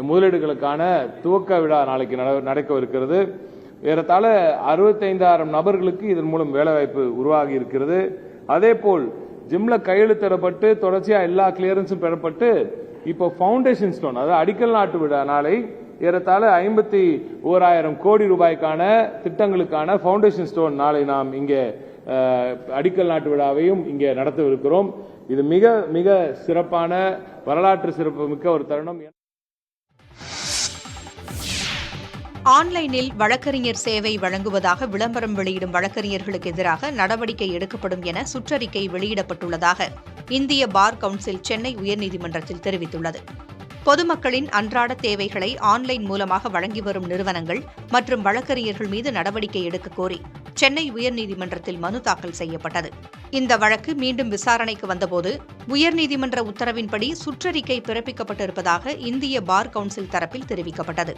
முதலீடுகளுக்கான துவக்க விழா நாளைக்கு நடக்கவிருக்கிறது. ஏறத்தாழ 65,000 நபர்களுக்கு இதன் மூலம் வேலைவாய்ப்பு உருவாகி இருக்கிறது. அதே போல் ஜிம்ல கையெழுத்திடப்பட்டு தொடர்ச்சியா எல்லா கிளியரன்ஸும் பெறப்பட்டு இப்போ ஃபவுண்டேஷன் ஸ்டோன், அதாவது அடிக்கல் நாட்டு விழா நாளை ஏறத்தாழ 51,000 கோடி ரூபாய்க்கான திட்டங்களுக்கான ஃபவுண்டேஷன் ஸ்டோன் நாளை நாம் இங்கே அடிக்கல் நாட்டு விழாவையும் இங்கே நடத்தவிருக்கிறோம். இது மிக மிக சிறப்பான வரலாற்று சிறப்பு மிக்க ஒரு தருணம். ஆன்லைனில் வழக்கறிஞர் சேவை வழங்குவதாக விளம்பரம் வெளியிடும் வழக்கறிஞர்களுக்கு எதிராக நடவடிக்கை எடுக்கப்படும் என சுற்றறிக்கை வெளியிடப்பட்டுள்ளதாக இந்திய பார் கவுன்சில் சென்னை உயர்நீதிமன்றத்தில் தெரிவித்துள்ளது. பொதுமக்களின் அன்றாட தேவைகளை ஆன்லைன் மூலமாக வழங்கி வரும் நிறுவனங்கள் மற்றும் வழக்கறிஞர்கள் மீது நடவடிக்கை எடுக்க கோரி சென்னை உயர்நீதிமன்றத்தில் மனு தாக்கல் செய்யப்பட்டது. இந்த வழக்கு மீண்டும் விசாரணைக்கு வந்தபோது உயர்நீதிமன்ற உத்தரவின்படி சுற்றறிக்கை பிறப்பிக்கப்பட்டிருப்பதாக இந்திய பார் கவுன்சில் தரப்பில் தெரிவிக்கப்பட்டது.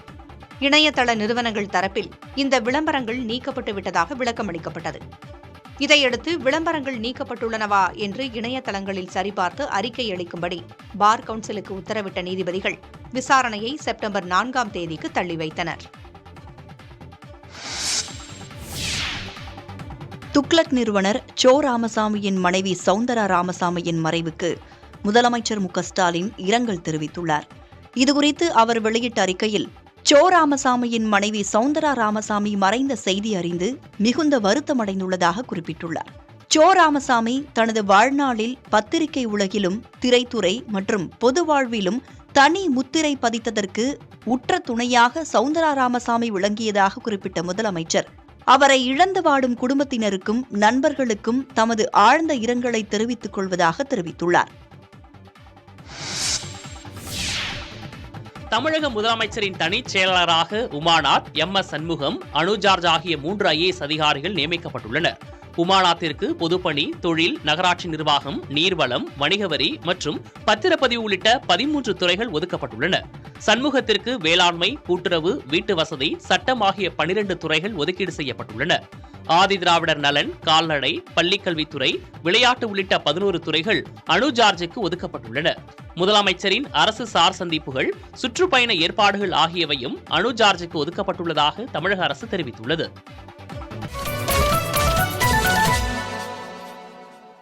இணையதள நிறுவனங்கள் தரப்பில் இந்த விளம்பரங்கள் நீக்கப்பட்டு விட்டதாக விளக்கமளிக்கப்பட்டது. இதையடுத்து விளம்பரங்கள் நீக்கப்பட்டுள்ளனவா என்று இணையதளங்களில் சரிபார்த்து அறிக்கை அளிக்கும்படி பார் கவுன்சிலுக்கு உத்தரவிட்ட நீதிபதிகள் விசாரணையை செப்டம்பர் 4ஆம் தேதிக்கு தள்ளி வைத்தனர். துக்ளக் நிறுவனர் சோ ராமசாமியின் மனைவி சவுந்தரா ராமசாமியின் மறைவுக்கு முதலமைச்சர் மு.க.ஸ்டாலின் இரங்கல் தெரிவித்துள்ளார். இதுகுறித்து அவர் வெளியிட்ட அறிக்கையில், சோ ராமசாமியின் மனைவி சவுந்தரா ராமசாமி மறைந்த செய்தி அறிந்து மிகுந்த வருத்தமடைந்துள்ளதாக குறிப்பிட்டுள்ளார். சோ ராமசாமி தனது வாழ்நாளில் பத்திரிகை உலகிலும் திரைத்துறை மற்றும் பொது வாழ்விலும் தனி முத்திரை பதித்ததற்கு உற்ற துணையாக சவுந்தரா ராமசாமி விளங்கியதாக குறிப்பிட்ட முதலமைச்சர், அவரை இழந்து வாடும் குடும்பத்தினருக்கும் நண்பர்களுக்கும் தமது ஆழ்ந்த இரங்கலை தெரிவித்துக் கொள்வதாக தெரிவித்துள்ளார். தமிழக முதலமைச்சரின் தனிச் செயலாளராக உமாநாத், எம்.எஸ். சண்முகம், அனுஜார்ஜ் ஆகிய 3 IAS அதிகாரிகள் நியமிக்கப்பட்டுள்ளனர். உமாநாத்திற்கு பொதுப்பணி, தொழில், நகராட்சி நிர்வாகம், நீர்வளம், வணிகவரி மற்றும் பத்திரப்பதிவு உள்ளிட்ட 13 துறைகள் ஒதுக்கப்பட்டுள்ளன. சண்முகத்திற்கு வேளாண்மை, கூட்டுறவு, வீட்டு வசதி, சட்டம் ஆகிய 12 துறைகள் ஒதுக்கீடு செய்யப்பட்டுள்ளன. ஆதிதிராவிடர் நலன், கால்நடை, பள்ளிக்கல்வித்துறை, விளையாட்டு உள்ளிட்ட 11 துறைகள் அனுஜார்ஜுக்கு ஒதுக்கப்பட்டுள்ளன. முதலமைச்சரின் அரசு சார் சந்திப்புகள், சுற்றுப்பயண ஏற்பாடுகள் ஆகியவையும் அனுஜார்ஜுக்கு ஒதுக்கப்பட்டுள்ளதாக தமிழக அரசு தெரிவித்துள்ளது.